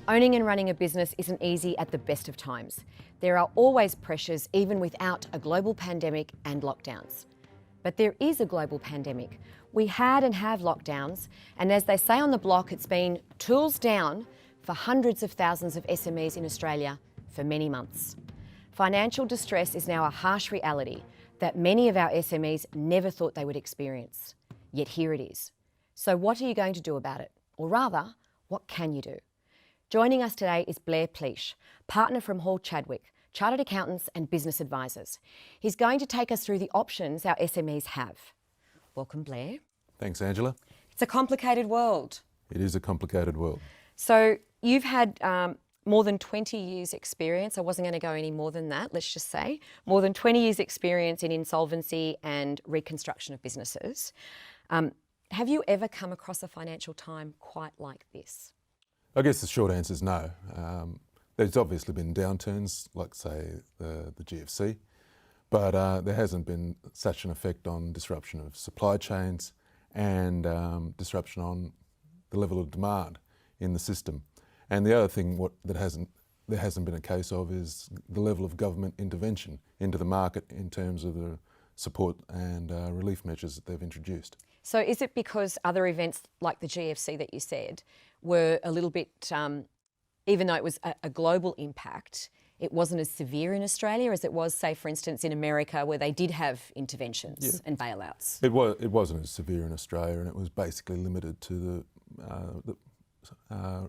Owning and running a business isn't easy at the best of times. There are always pressures even without a global pandemic and lockdowns. But there is a global pandemic. We had and have lockdowns, and as they say on the block, it's been tools down for hundreds of thousands of SMEs in Australia for many months. Financial distress is now a harsh reality that many of our SMEs never thought they would experience. Yet here it is. So what are you going to do about it? Or rather, what can you do? Joining us today is Blair Pleash, partner from Chadwick, chartered accountants and business advisors. He's going to take us through the options our SMEs have. Welcome, Blair. Thanks, Angela. It's a complicated world. It is a complicated world. So you've had more than 20 years experience. I wasn't going to go any more than that, let's just say. More than 20 years experience in insolvency and reconstruction of businesses. Have you ever come across a financial time quite like this? I guess the short answer is no. There's obviously been downturns, like say the GFC, but there hasn't been such an effect on disruption of supply chains and disruption on the level of demand in the system. And the other thing there hasn't been a case of is the level of government intervention into the market in terms of the support and relief measures that they've introduced. So is it because other events like the GFC that you said were a little bit, even though it was a global impact, it wasn't as severe in Australia as it was, say, for instance, in America, where they did have interventions and bailouts? It wasn't as severe in Australia, and it was basically limited to the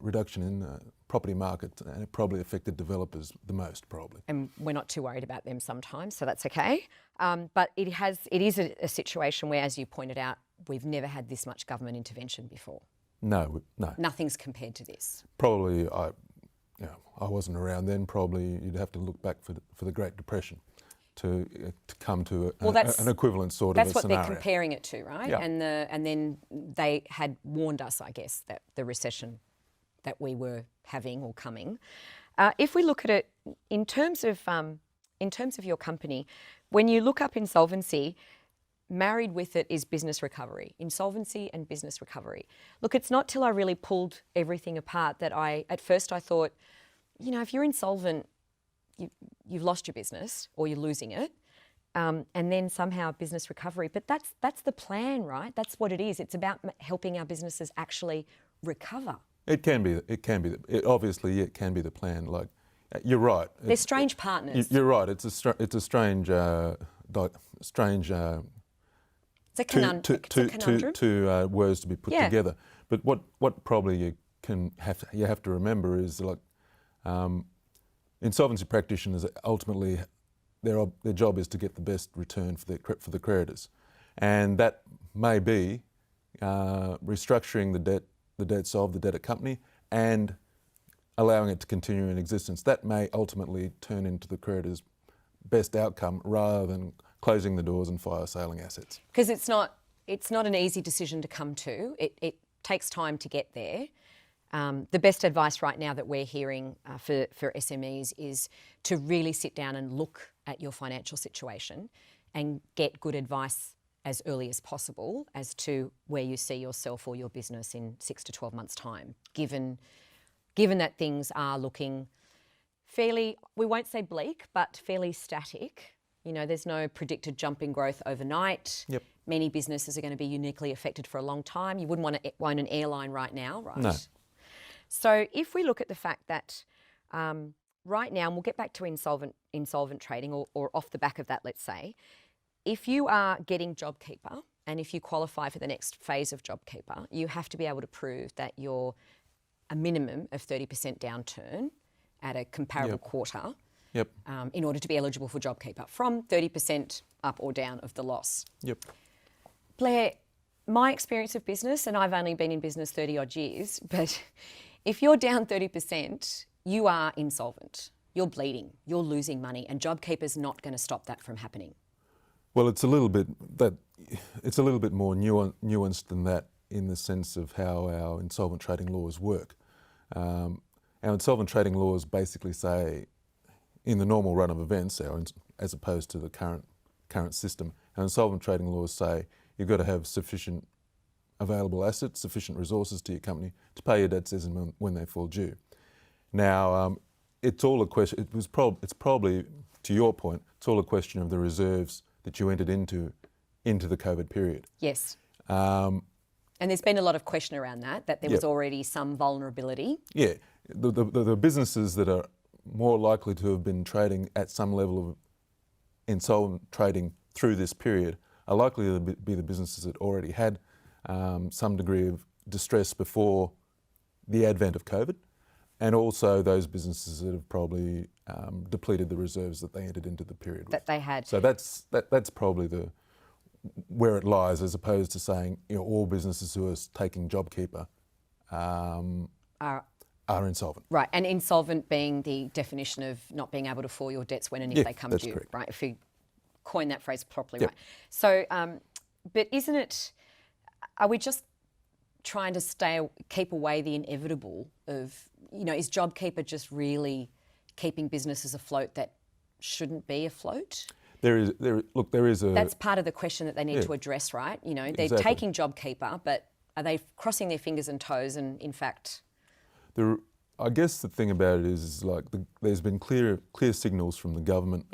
reduction in the property market, and it probably affected developers the most, probably. And we're not too worried about them sometimes, so that's okay. But it is a situation where, as you pointed out, we've never had this much government intervention before. No. Nothing's compared to this. Probably, I wasn't around then. Probably you'd have to look back for the Great Depression to come to an equivalent sort of a scenario. That's what they're comparing it to, right? Yeah. And then they had warned us, I guess, that the recession that we were having or coming. If we look at it in terms of your company, when you look up insolvency, married with it is business recovery, insolvency and business recovery. Look, it's not till I really pulled everything apart that at first I thought, if you're insolvent, you've lost your business or you're losing it, and then somehow business recovery. But that's the plan, right? That's what it is. It's about helping our businesses actually recover. It can be. Obviously, it can be the plan. Like, you're right. They're strange partners. You're right. It's a strange. It's a conundrum. Two words to be put together. But what probably you have to remember is, like, insolvency practitioners ultimately their job is to get the best return for the creditors, and that may be restructuring the debts of the debtor company and allowing it to continue in existence. That may ultimately turn into the creditor's best outcome rather than closing the doors and fire sailing assets. Because it's not an easy decision to come to. It takes time to get there. The best advice right now that we're hearing for SMEs is to really sit down and look at your financial situation and get good advice as early as possible as to where you see yourself or your business in 6 to 12 months' time, given that things are looking fairly, we won't say bleak, but fairly static. There's no predicted jump in growth overnight. Yep. Many businesses are going to be uniquely affected for a long time. You wouldn't want to own an airline right now, right? No. So if we look at the fact that right now, and we'll get back to insolvent trading or off the back of that, let's say, if you are getting JobKeeper and if you qualify for the next phase of JobKeeper, you have to be able to prove that you're a minimum of 30% downturn at a comparable quarter. Yep. In order to be eligible for JobKeeper, from 30% up or down of the loss. Yep. Blair, my experience of business, and I've only been in business 30 odd years, but if you're down 30%, you are insolvent. You're bleeding. You're losing money, and JobKeeper's not going to stop that from happening. Well, it's a little bit more nuanced than that in the sense of how our insolvent trading laws work. Our insolvent trading laws basically say, in the normal run of events, as opposed to the current system, our insolvent trading laws say you've got to have sufficient available assets, sufficient resources to your company to pay your debts as and when they fall due. Now, it's all a question. It's probably, to your point, it's all a question of the reserves that you entered into the COVID period. Yes. And there's been a lot of question around that there was already some vulnerability. Yeah, the businesses that are more likely to have been trading at some level of insolvent trading through this period are likely to be the businesses that already had some degree of distress before the advent of COVID, and also those businesses that have probably depleted the reserves that they entered into the period with. That they had. So that's probably where it lies, as opposed to saying, you know, all businesses who are taking JobKeeper are insolvent. Right, and insolvent being the definition of not being able to fulfill your debts when and if they come due, correct. right? If you coin that phrase properly, Yep. right? So, but isn't it? Are we just trying to keep away the inevitable of, you know, is JobKeeper just really keeping businesses afloat that shouldn't be afloat? There is a... That's part of the question that they need to address, right? You know, they're taking JobKeeper, but are they crossing their fingers and toes and, in fact... I guess the thing about it is like there's been clear signals from the government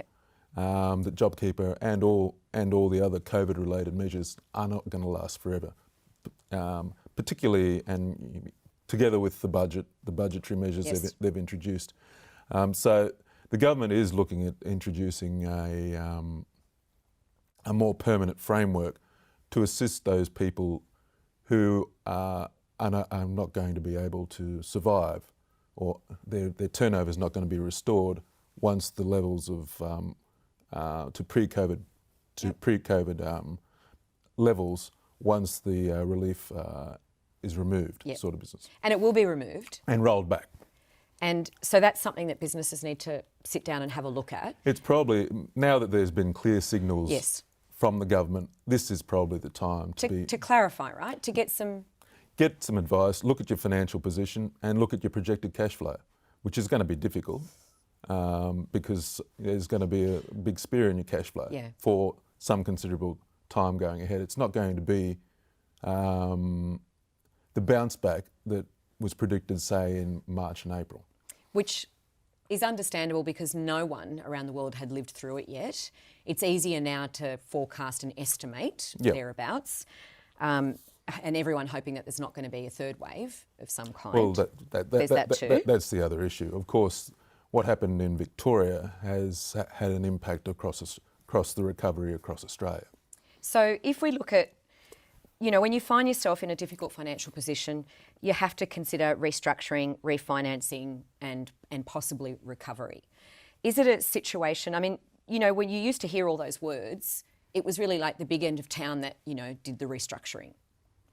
that JobKeeper and all the other COVID-related measures are not going to last forever, particularly and together with the budgetary measures they've introduced. So the government is looking at introducing a more permanent framework to assist those people who are not going to be able to survive, or their turnover is not going to be restored once the levels of to pre-COVID levels once the relief is removed, sort of business. And it will be removed. And rolled back. And so that's something that businesses need to sit down and have a look at. It's probably, now that there's been clear signals from the government, this is probably the time to clarify, right? To get some advice, look at your financial position and look at your projected cash flow, which is going to be difficult because there's going to be a big spear in your cash flow for some considerable time going ahead. It's not going to be the bounce back that was predicted, say, in March and April. Which is understandable because no one around the world had lived through it yet. It's easier now to forecast and estimate thereabouts. And everyone hoping that there's not going to be a third wave of some kind. Well, there's that too. That's the other issue. Of course, what happened in Victoria has had an impact across the recovery across Australia. So if we look at, you know, when you find yourself in a difficult financial position, you have to consider restructuring, refinancing and possibly recovery. Is it a situation, I mean, you know, when you used to hear all those words, it was really like the big end of town that, you know, did the restructuring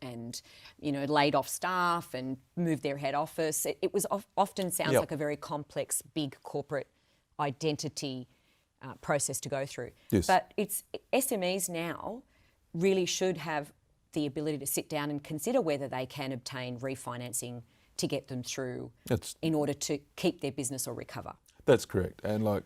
and, you know, laid off staff and moved their head office. It was often sounds like a very complex, big corporate identity process to go through. Yes. But it's SMEs now really should have the ability to sit down and consider whether they can obtain refinancing to get them through in order to keep their business or recover. That's correct. And like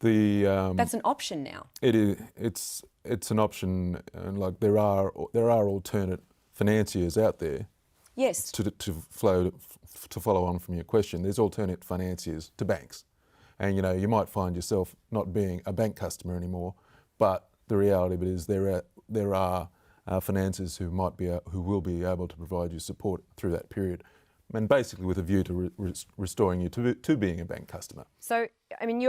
the... that's an option now. It is. It's an option, and like there are alternate financiers out there. Yes. To follow on from your question, there's alternate financiers to banks. And you know, you might find yourself not being a bank customer anymore, but the reality of it is there are financiers who will be able to provide you support through that period, and basically with a view to restoring you to being a bank customer. So, I mean,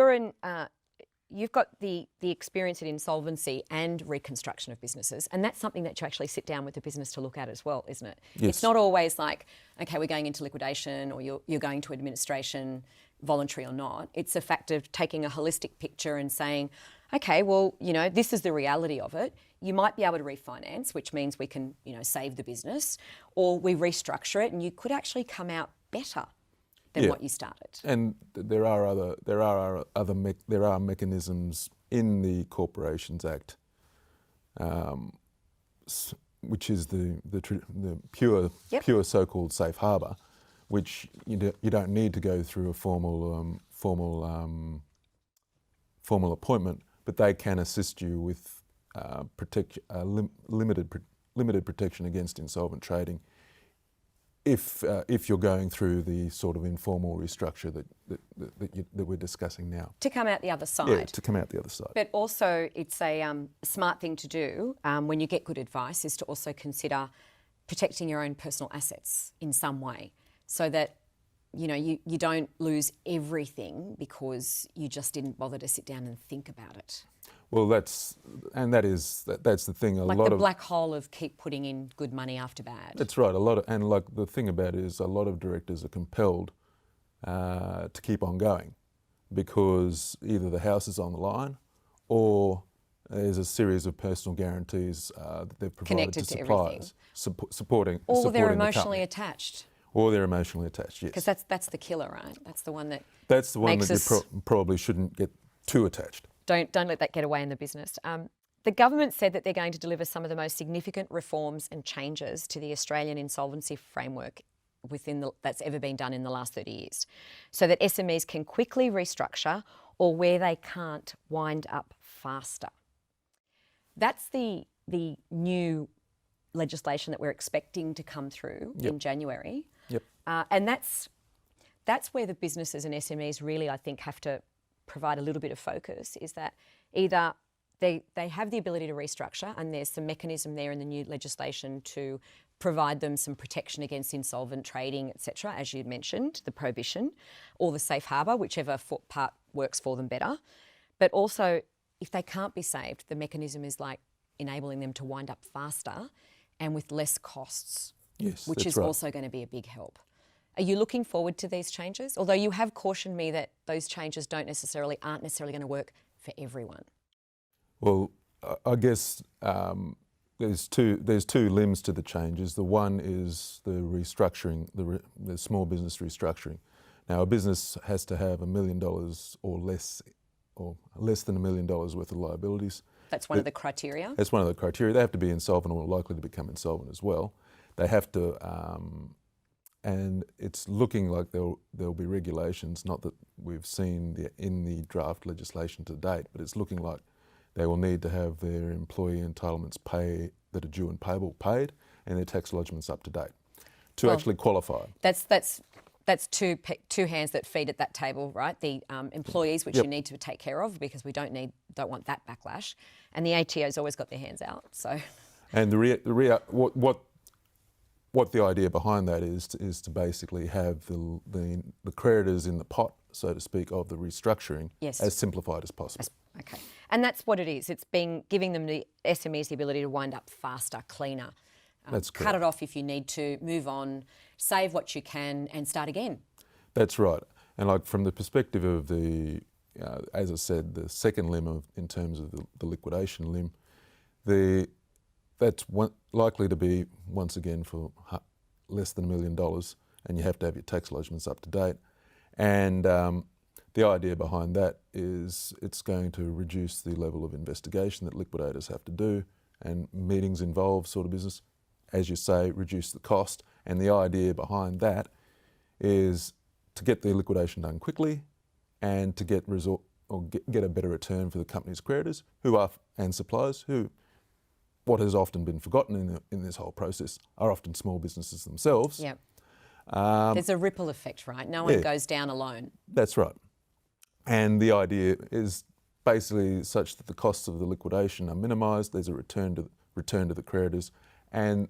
you've got the experience in insolvency and reconstruction of businesses, and that's something that you actually sit down with the business to look at as well, isn't it? Yes. It's not always like, okay, we're going into liquidation or you're going to administration, voluntary or not. It's a fact of taking a holistic picture and saying, okay, well, you know, this is the reality of it. You might be able to refinance, which means we can, you know, save the business, or we restructure it and you could actually come out better than what you started. And there are mechanisms in the Corporations Act, which is the pure so-called safe harbour, which you don't need to go through a formal appointment, but they can assist you with limited protection against insolvent trading if you're going through the sort of informal restructure that we're discussing now. To come out the other side. Yeah, to come out the other side. But also it's a smart thing to do when you get good advice is to also consider protecting your own personal assets in some way so that you don't lose everything because you just didn't bother to sit down and think about it. Well, that's the thing. Like the black hole of keep putting in good money after bad. That's right. And like the thing about it is a lot of directors are compelled to keep on going because either the house is on the line or there's a series of personal guarantees that they've provided Connected to to suppliers, supporting or they're the emotionally company. attached. Or they're emotionally attached, yes. Because that's the killer, right? That's the one that That's the one makes that you us probably shouldn't get too attached. Don't let that get away in the business. The government said that they're going to deliver some of the most significant reforms and changes to the Australian insolvency framework that's ever been done in the last 30 years, so that SMEs can quickly restructure or where they can't wind up faster. That's the new legislation that we're expecting to come through in January. Yep. And that's where the businesses and SMEs really, I think, have to provide a little bit of focus, is that either they have the ability to restructure and there's some mechanism there in the new legislation to provide them some protection against insolvent trading, etc., as you mentioned, the prohibition, or the safe harbour, whichever part works for them better. But also, if they can't be saved, the mechanism is like enabling them to wind up faster and with less costs, which is also going to be a big help. Are you looking forward to these changes? Although you have cautioned me that those changes aren't necessarily going to work for everyone. Well, I guess there's two limbs to the changes. The one is the restructuring, the small business restructuring. Now, a business has to have $1 million or less than $1 million worth of liabilities. That's one of the criteria? That's one of the criteria. They have to be insolvent or likely to become insolvent as well. They have to, and it's looking like there'll be regulations, not that we've seen in the draft legislation to date, but it's looking like they will need to have their employee entitlements that are due and payable paid and their tax lodgements up to date to actually qualify. That's two hands that feed at that table, right? The employees, which you need to take care of because we don't want that backlash, and the ATO's always got their hands out. So, and what the idea behind that is to basically have the creditors in the pot, so to speak, of the restructuring as simplified as possible. Okay, and that's what it is. It's giving them the SMEs the ability to wind up faster, cleaner. That's correct. Cut it off if you need to, move on, save what you can and start again. That's right. And like from the perspective of as I said, the second limb in terms of the liquidation limb, that's likely to be, once again, for less than $1 million, and you have to have your tax lodgements up to date. And the idea behind that is it's going to reduce the level of investigation that liquidators have to do, and meetings involved sort of business. As you say, reduce the cost. And the idea behind that is to get the liquidation done quickly and to get a better return for the company's creditors and suppliers who, what has often been forgotten in this whole process, are often small businesses themselves. Yep. There's a ripple effect, right? No one goes down alone. That's right. And the idea is basically such that the costs of the liquidation are minimised. There's a return to the creditors, and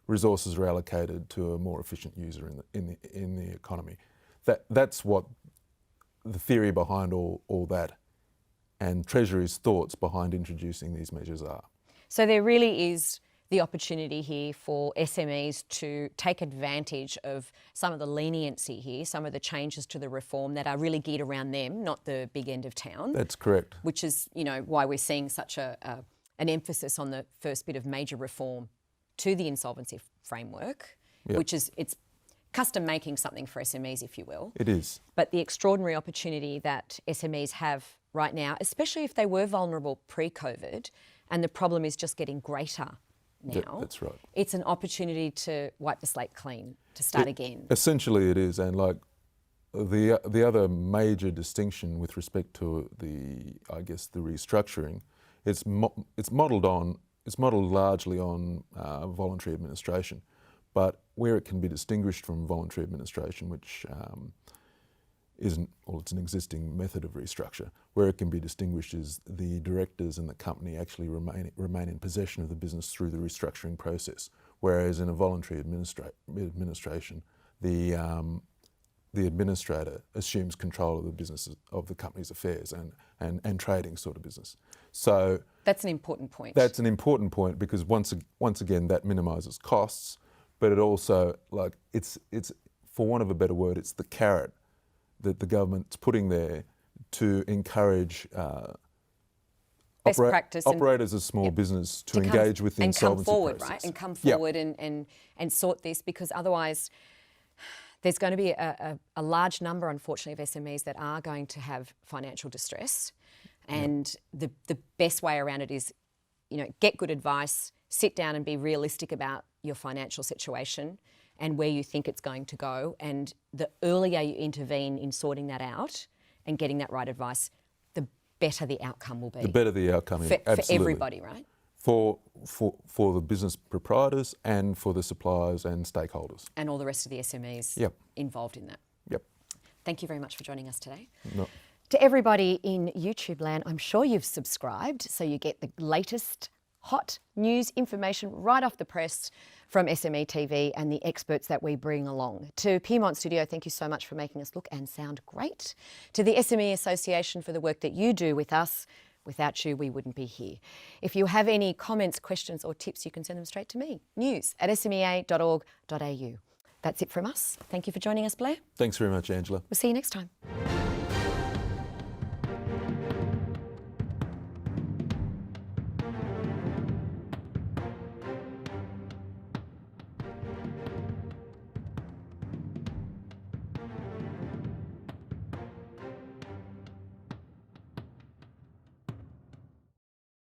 resources are allocated to a more efficient user in the economy. That's what the theory behind all that, and Treasury's thoughts behind introducing these measures are. So there really is the opportunity here for SMEs to take advantage of some of the leniency here, some of the changes to the reform that are really geared around them, not the big end of town. That's correct. Which is, why we're seeing such an emphasis on the first bit of major reform to the insolvency framework, which is, it's custom making something for SMEs, if you will. It is. But the extraordinary opportunity that SMEs have right now, especially if they were vulnerable pre-COVID, and the problem is just getting greater now. That's right. It's an opportunity to wipe the slate clean, to start again. Essentially it is, and like the other major distinction with respect to the restructuring, it's modelled largely on voluntary administration, But where it can be distinguished from voluntary administration, which isn't, well, it's an existing method of restructure, where it can be distinguished is the directors and the company actually remain in possession of the business through the restructuring process. Whereas in a voluntary administration, the administrator assumes control of the business, of the company's affairs and trading sort of business. So that's an important point. That's an important point because once again that minimises costs, but it also, like, it's for want of a better word, it's the carrot that the government's putting there to encourage best practice operators of small business to engage with the insolvency process. Right? And come forward and sort this, because otherwise there's going to be a large number, unfortunately, of SMEs that are going to have financial distress. And the best way around it is, get good advice, sit down and be realistic about your financial situation and where you think it's going to go. And the earlier you intervene in sorting that out and getting that right advice, the better the outcome will be. The better the outcome is, absolutely. For everybody, right? For the business proprietors and for the suppliers and stakeholders. And all the rest of the SMEs involved in that. Yep. Thank you very much for joining us today. No. To everybody in YouTube land, I'm sure you've subscribed so you get the latest hot news information right off the press from SME TV and the experts that we bring along. To Piedmont Studio, thank you so much for making us look and sound great. To the SME Association for the work that you do with us. Without you, we wouldn't be here. If you have any comments, questions or tips, you can send them straight to me, news@smea.org.au. That's it from us. Thank you for joining us, Blair. Thanks very much, Angela. We'll see you next time.